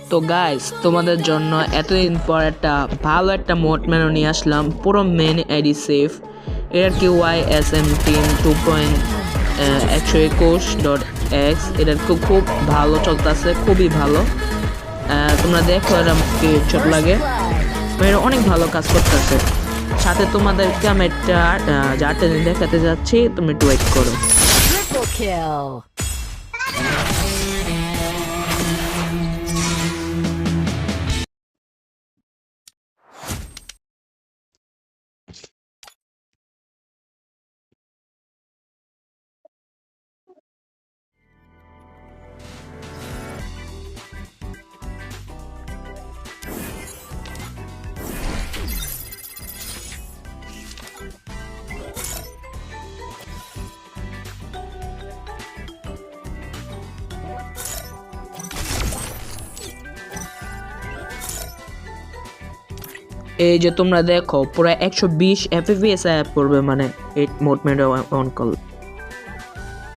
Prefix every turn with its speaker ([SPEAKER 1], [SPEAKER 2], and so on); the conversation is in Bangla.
[SPEAKER 1] তো গাইস তোমাদের জন্য এতদিন পর ভালো একটা মোড মেনু নিয়ে আসলাম, পুরো মেন আইডি সেফ। এটার কি YSM টিম 2.121.x এটার খুব ভালো চলতেছে, খুবই ভালো। তোমরা দেখো এরকম কি চট লাগে, এটা অনেক ভালো কাজ করতেছে। সাথে তোমাদেরকে আমি একটা যারটা দেখাতে যাচ্ছি, তুমি একটু ওয়েট করো।
[SPEAKER 2] Triple kill.
[SPEAKER 1] এই যে তোমরা দেখো পুরো 120 FPS পড়বে, মানে এই মোড মেনু অন করলে।